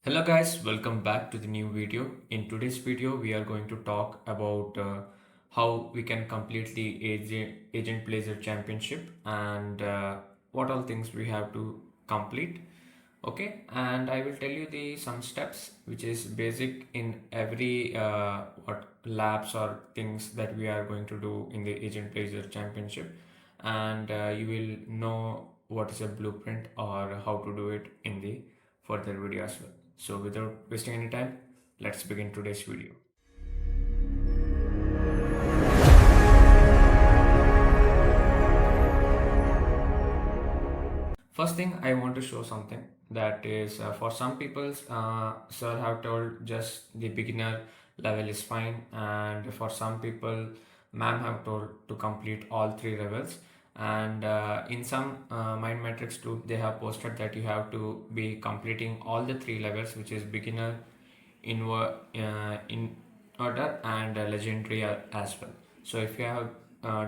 Hello guys, welcome back to the new video. In today's video, we are going to talk about how we can complete the Agentblazer Championship and what all things we have to complete. Okay, and I will tell you the some steps which is basic in every what labs or things that we are going to do in the Agentblazer Championship, and you will know what is a blueprint or how to do it in the further video as well. So without wasting any time, let's begin today's video. First thing I want to show something that is for some people, sir have told just the beginner level is fine, and for some people, ma'am have told to complete all three levels. And in some mind metrics too, they have posted that you have to be completing all the three levels, which is beginner, in order, and legendary as well. So if you have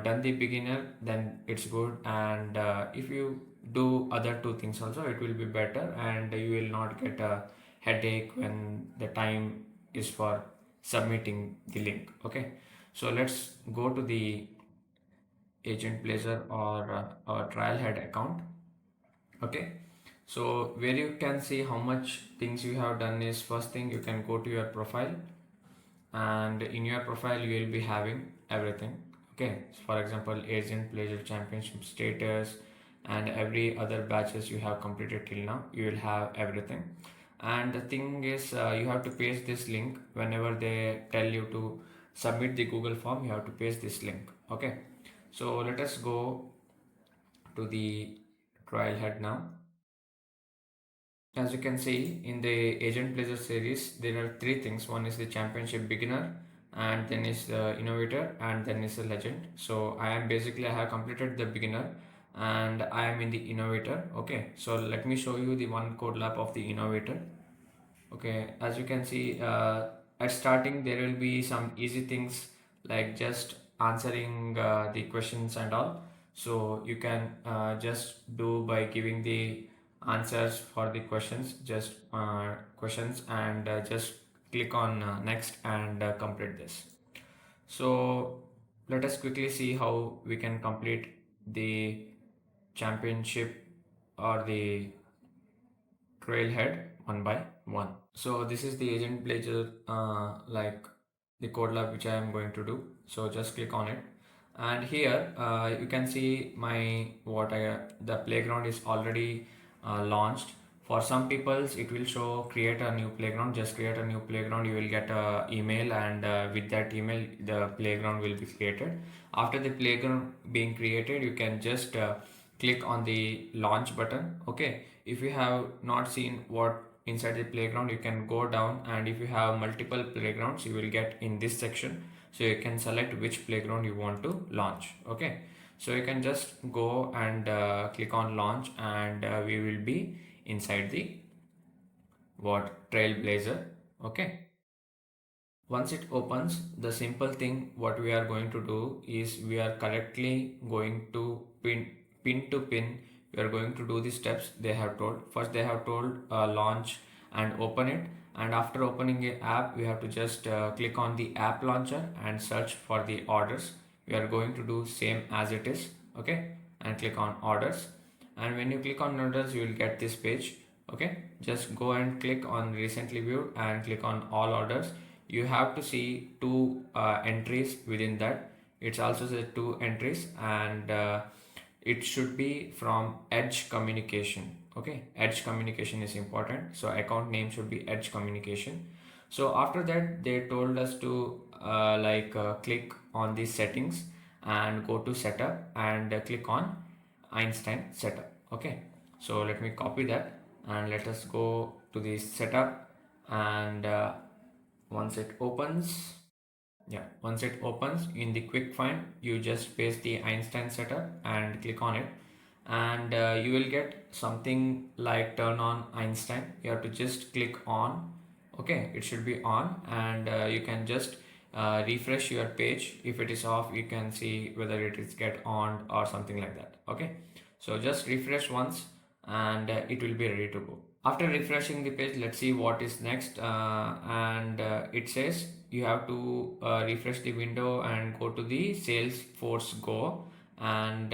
done the beginner, then it's good, and if you do other two things also, it will be better, and you will not get a headache when the time is for submitting the link. Okay, so let's go to the Agentblazer or our Trailhead account. Okay, so where you can see how much things you have done is, first thing, you can go to your profile, and in your profile you will be having everything. Okay, so for example, Agentblazer Championship status and every other batches you have completed till now, you will have everything. And the thing is, you have to paste this link whenever they tell you to submit the Google form. You have to paste this link. Okay, so let us go to the Trailhead now. As you can see in the Agentblazer series, there are three things. One is the Championship Beginner, and then is the Innovator, and then is the Legend. So I am basically, I have completed the Beginner and I am in the Innovator. Okay, so let me show you the one code lab of the Innovator. Okay, as you can see, at starting there will be some easy things like just answering the questions and all. So you can just do by giving the answers for the questions, just questions, and just click on next and complete this. So let us quickly see how we can complete the championship or the Trailhead one by one. So this is the Agentblazer, like the code lab which I am going to do. So just click on it, and here you can see my the playground is already launched. For some peoples, it will show create a new playground. Just create a new playground. You will get a email, and with that email, the playground will be created. After the playground being created, you can just click on the launch button. Okay, if you have not seen what inside the playground, you can go down, and if you have multiple playgrounds, you will get in this section, so you can select which playground you want to launch. Okay, so you can just go and click on launch, and we will be inside the Trailblazer. Okay, once it opens, the simple thing what we are going to do is we are correctly going to pin to pin. We are going to do the steps they have told. First, they have told launch and open it. And after opening a app, we have to just click on the app launcher and search for the orders. We are going to do same as it is. Okay, and click on orders. And when you click on orders, you will get this page. Okay, just go and click on recently viewed and click on all orders. You have to see two entries within that. It's also the two entries, and it should be from edge communication. Okay, edge communication is important, so account name should be edge communication. So after that, they told us to click on the settings and go to setup, and click on Einstein setup. Okay, so let me copy that, and let us go to the setup, and once it opens, once it opens in the quick find, you just paste the Einstein setup and click on it, and you will get something like turn on Einstein. You have to just click on. Okay, it should be on, and you can just refresh your page. If it is off, you can see whether it is get on or something like that. Okay, so just refresh once, and it will be ready to go. After refreshing the page, let's see what is next. And it says you have to refresh the window and go to the Salesforce Go. And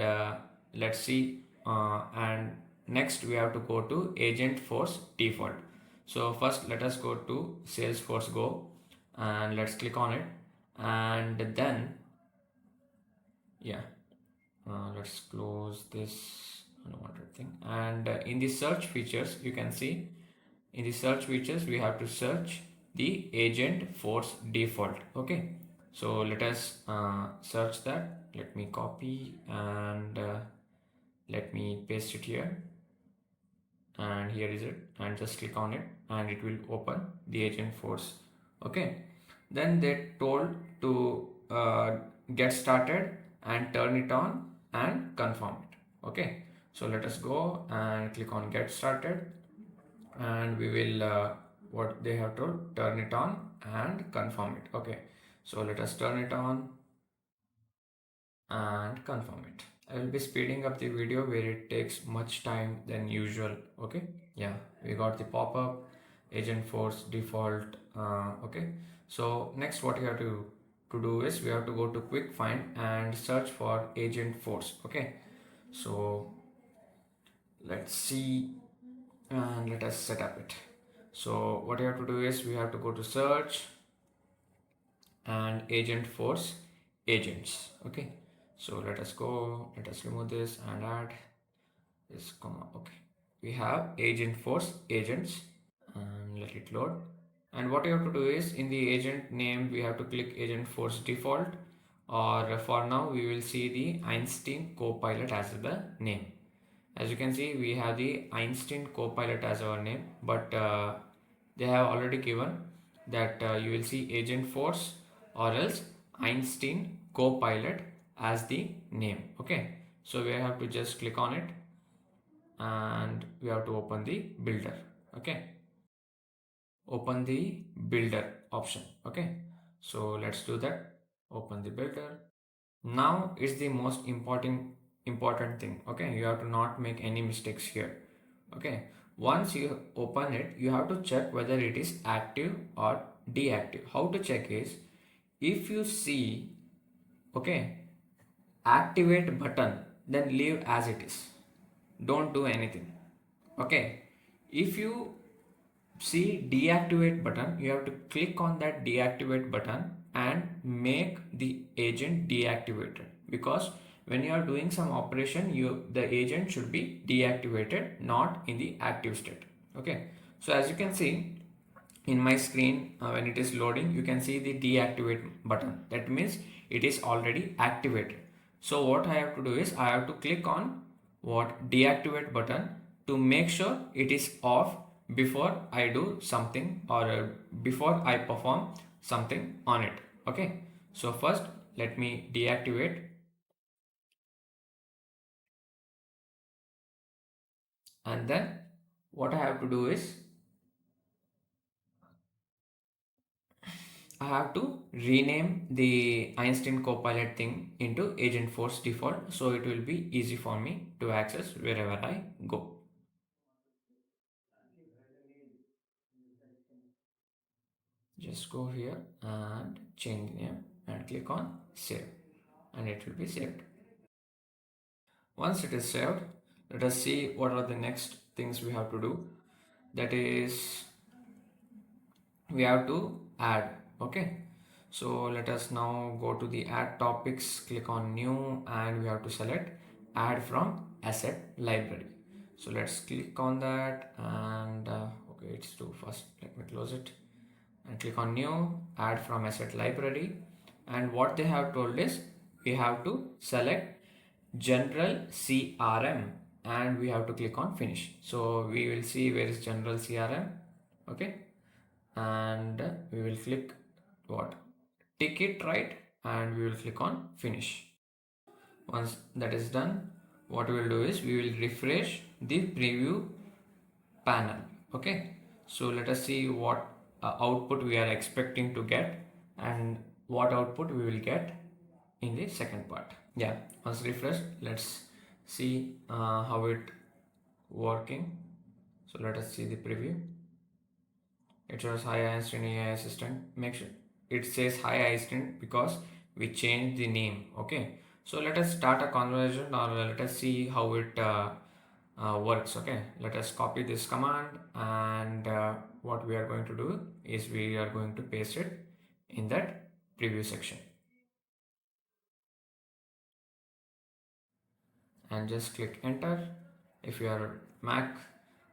let's see. And next we have to go to Agentforce default. So first let us go to Salesforce Go and let's click on it. And then, yeah, let's close this unwanted thing. And in the search features, you can see in the search features we have to search the Agentforce default. Okay, so let us search that. Let me copy and let me paste it here, and here is it, and just click on it and it will open the Agentforce. Okay, then they told to get started and turn it on and confirm it. Okay, so let us go and click on get started, and we will what they have told, turn it on and confirm it. Okay, so let us turn it on and confirm it. I will be speeding up the video where it takes much time than usual. Okay, yeah, we got the pop-up Agentforce default. Okay, so next what you have to do is we have to go to quick find and search for Agentforce. Okay, so let's see and let us set up it. So what you have to do is we have to go to search and Agentforce agents. Okay, so let us go, let us remove this and add this comma. Okay, we have Agentforce agents, and let it load. And what you have to do is in the agent name we have to click Agentforce default, or for now we will see the Einstein Copilot as the name. As you can see, we have the Einstein Copilot as our name, but they have already given that you will see Agentforce or else Einstein Copilot as the name. Okay, so we have to just click on it and we have to open the builder. Okay, open the builder option. Okay, so let's do that. Open the builder. Now is the most important thing. Okay, you have to not make any mistakes here. Okay, once you open it, you have to check whether it is active or deactive. How to check is, if you see, okay, activate button, then leave as it is, don't do anything. Okay, if you see deactivate button, you have to click on that deactivate button and make the agent deactivated, because when you are doing some operation, the agent should be deactivated, not in the active state. Okay, so as you can see in my screen, when it is loading, you can see the deactivate button. That means it is already activated. So what I have to do is I have to click on what deactivate button to make sure it is off before I do something, or before I perform something on it. Okay, so first let me deactivate, and then what I have to do is I have to rename the Einstein Copilot thing into Agentforce default, so it will be easy for me to access wherever I go. Just go here and change the name and click on save, and it will be saved. Once it is saved, let us see what are the next things we have to do. That is, we have to add. Okay, so let us now go to the add topics, click on new, and we have to select add from asset library. So let's click on that, and okay, it's too fast, let me close it and click on new, add from asset library. And what they have told is we have to select General CRM, and we have to click on finish. So we will see where is General CRM. Okay, and we will click what, tick it right, and we will click on finish. Once that is done, what we will do is we will refresh the preview panel. Okay, so let us see what output we are expecting to get, and what output we will get in the second part. Yeah, once refreshed, let's see how it working. So let us see the preview. It shows hi Einstein AI assistant. Make sure it says hi Einstein because we changed the name. Okay. So let us start a conversation, or let us see how it works. Okay. Let us copy this command, and what we are going to do is we are going to paste it in that preview section, and just click enter. If you are Mac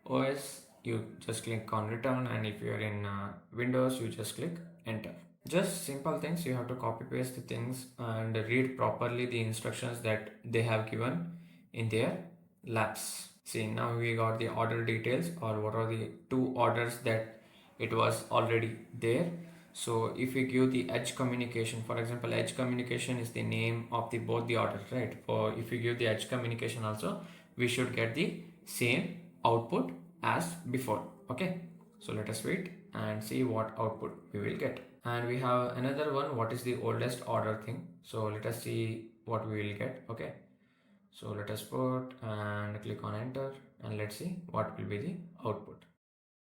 OS, you just click on return, and if you are in Windows, you just click enter. Just simple things. You have to copy paste the things and read properly the instructions that they have given in their labs. See, now we got the order details, or what are the two orders that it was already there. So if we give the edge communication, for example, edge communication is the name of the both the orders, right? Or if we give the edge communication also, we should get the same output as before. Okay, so let us wait and see what output we will get. And we have another one, what is the oldest order thing. So let us see what we will get. Okay, so let us put and click on enter, and let's see what will be the output.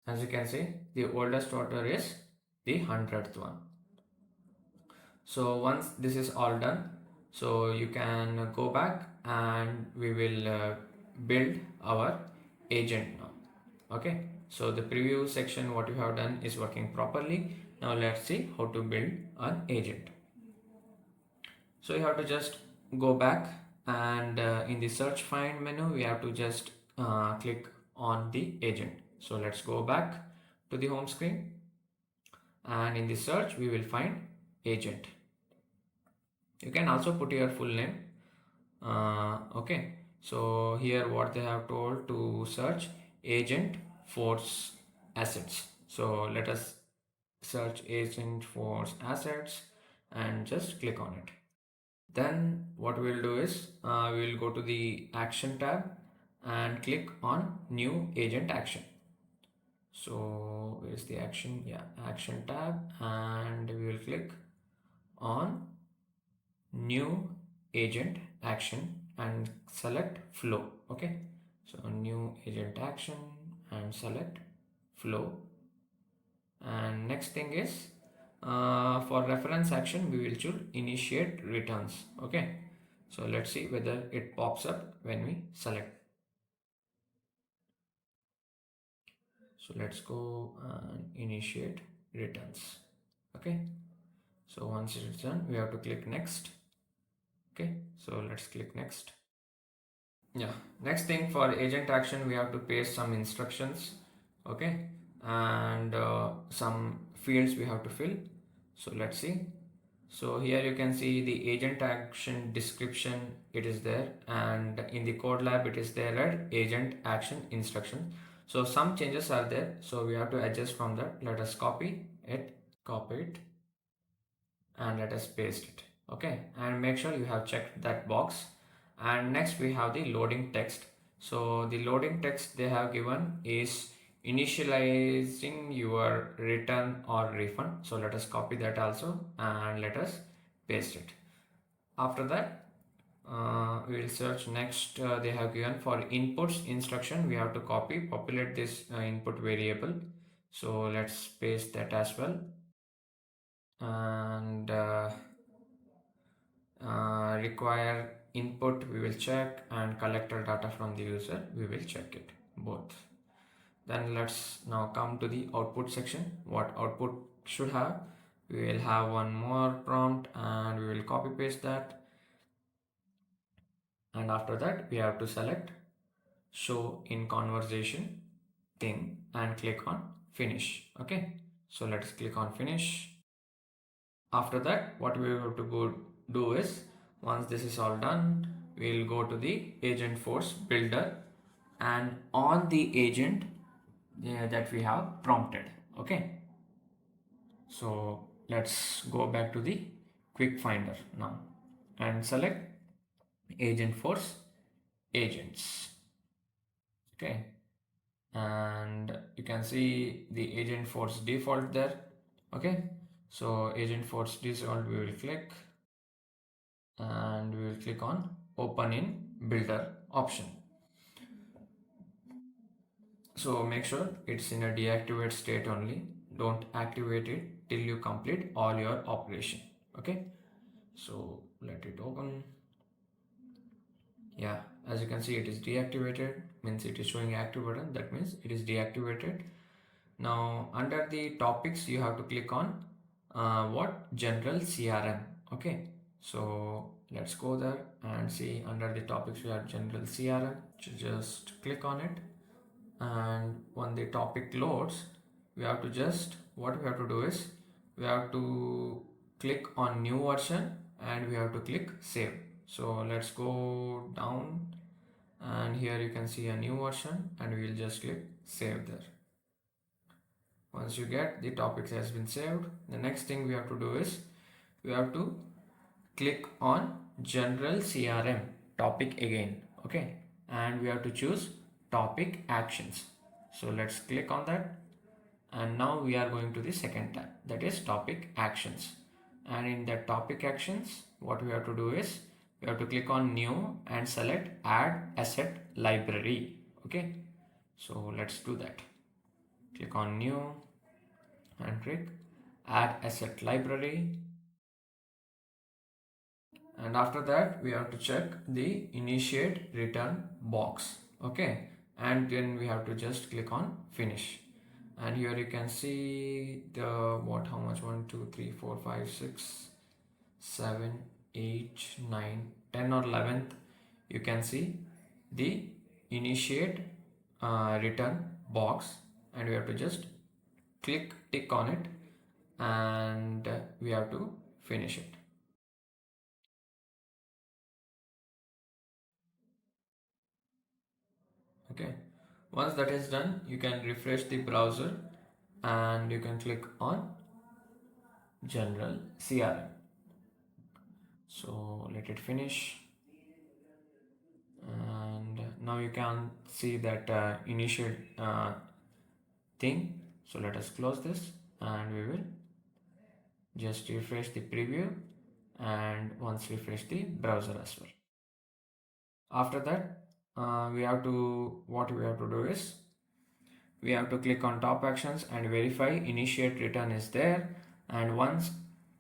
As you can see, the oldest order is the 100th one. So once this is all done, so you can go back and we will build our agent now. Okay, so the preview section what you have done is working properly. Now let's see how to build an agent. So you have to just go back, and in the search find menu we have to just click on the agent. So let's go back to the home screen, and in the search we will find agent. You can also put your full name. Okay, so here what they have told to search Agentforce assets. So let us search Agentforce assets and just click on it. Then what we'll do is we'll go to the action tab and click on new agent action. So where's the action? Yeah, action tab, and we will click on new agent action and select flow. Okay, so new agent action and select flow. And next thing is for reference action we will choose initiate returns. Okay, so let's see whether it pops up when we select. So let's go and initiate returns. Okay, so once it's done we have to click next. Okay, so let's click next. Yeah, next thing, for agent action we have to paste some instructions. Okay, and some fields we have to fill. So let's see. So here you can see the agent action description, it is there, and in the code lab it is there at agent action instruction. So some changes are there, so we have to adjust from that. Let us copy it, and let us paste it. Okay, and make sure you have checked that box. And next we have the loading text. So the loading text they have given is initializing your return or refund. So let us copy that also, and let us paste it. After that we will search next. They have given for inputs instruction, we have to copy populate this input variable. So let's paste that as well. And require input we will check, and collector data from the user we will check it both. Then let's now come to the output section. What output should have, we will have one more prompt, and we will copy paste that. And after that we have to select show in conversation thing and click on finish. Okay, so let's click on finish. After that what we have to go do is, once this is all done, we'll go to the Agentforce builder and on the agent that we have prompted. Okay, so let's go back to the quick finder now and select Agentforce agents. Okay, and you can see the Agentforce default there. Okay, so Agentforce default we will click, and we will click on open in builder option. So make sure it's in a deactivate state only. Don't activate it till you complete all your operation. Okay, so let it open. Yeah, as you can see, it is deactivated, means it is showing active button, that means it is deactivated. Now under the topics you have to click on what general CRM. Okay, so let's go there and see under the topics we have general CRM. Just click on it, and when the topic loads, we have to just, what we have to do is we have to click on new version and we have to click save. So let's go down, and here you can see a new version and we will just click save there. Once you get the topic has been saved, the next thing we have to do is we have to click on general CRM topic again. Okay, and we have to choose topic actions. So let's click on that, and now we are going to the second tab, that is topic actions. And in that topic actions, what we have to do is we have to click on new and select add asset library. Okay, so let's do that. Click on new and click add asset library, and after that we have to check the initiate return box. Okay, and then we have to just click on finish. And here you can see the what, how much, 1 2 3 4 5 6 7 8 9 10 or 11th, you can see the initiate return box, and we have to just click tick on it, and we have to finish it. Okay, once that is done, you can refresh the browser and you can click on general CRM. So let it finish, and now you can see that initial thing. So let us close this and we will just refresh the preview, and once refresh the browser as well. After that, we have to, what we have to do is we have to click on top actions and verify initiate return is there. And once,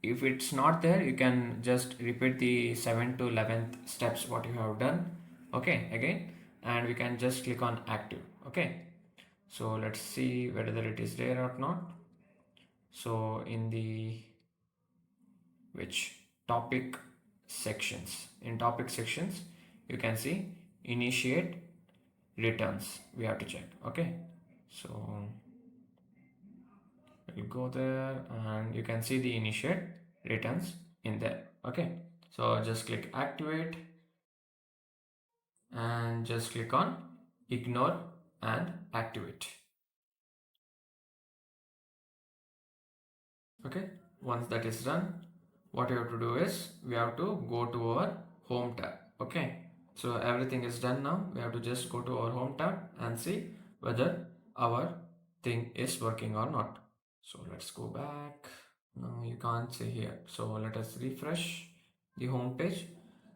if it's not there, you can just repeat the 7th to 11th steps what you have done. Okay, again, and we can just click on active. Okay, so let's see whether it is there or not. So in the which topic sections, in topic sections you can see initiate returns, we have to check. Okay, so you go there and you can see the initiate returns in there. Okay, so just click activate and just click on ignore and activate. Okay, once that is done, what you have to do is we have to go to our home tab. Okay, so everything is done. Now we have to just go to our home tab and see whether our thing is working or not. So let's go back. No, you can't see here, so let us refresh the home page.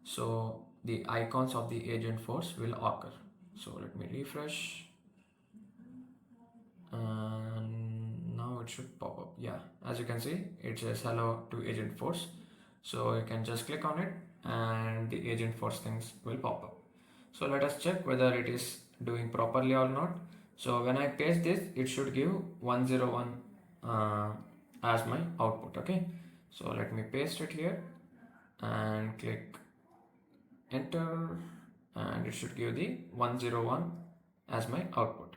So the icons of the Agentforce will occur. So let me refresh, and now it should pop up. Yeah, as you can see, it says hello to Agentforce. So you can just click on it and the Agentforce things will pop up. So let us check whether it is doing properly or not. So when I paste this, it should give 101 as my output. Okay, so let me paste it here and click enter, and it should give the 101 as my output.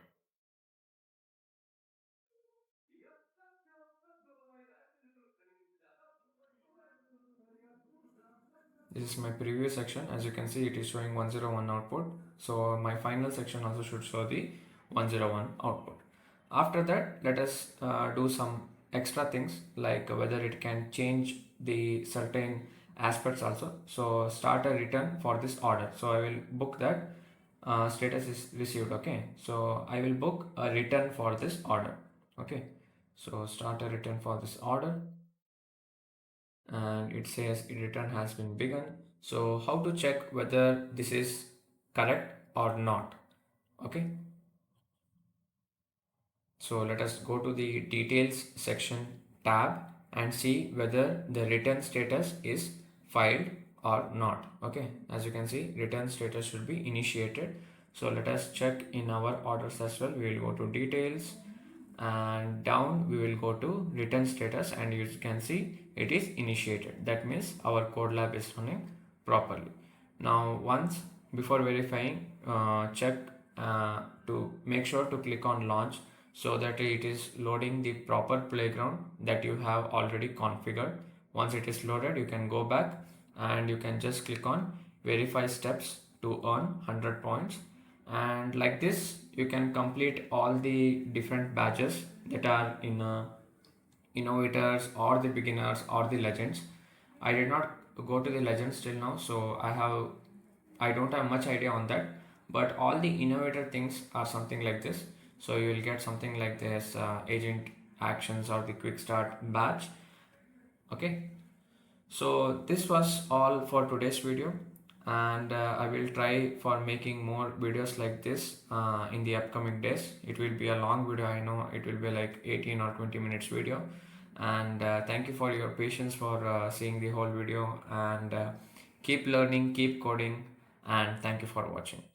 This is my previous section. As you can see, it is showing 101 output. So my final section also should show the 101 output. After that, let us do some extra things, like whether it can change the certain aspects also. So start a return for this order. So I will book that status is received. Okay, so I will book a return for this order. Okay, so start a return for this order, and it says return has been begun. So how to check whether this is correct or not? Okay, So let us go to the details section tab and see whether the return status is filed or not. Okay, as you can see, return status should be initiated. So let us check in our orders as well. We will go to details and down we will go to return status, and you can see it is initiated. That means our code lab is running properly. Now once, before verifying, check to make sure to click on launch, so that it is loading the proper playground that you have already configured. Once it is loaded, you can go back and you can just click on verify steps to earn 100 points, and like this you can complete all the different badges that are in innovators or the beginners or the legends. I did not go to the legends till now, so I don't have much idea on that, but all the innovator things are something like this. So you will get something like this agent actions or the quick start badge. Okay, so this was all for today's video, and I will try for making more videos like this in the upcoming days. It will be a long video, I know it will be like 18 or 20 minutes video, and thank you for your patience for seeing the whole video, and keep learning, keep coding, and thank you for watching.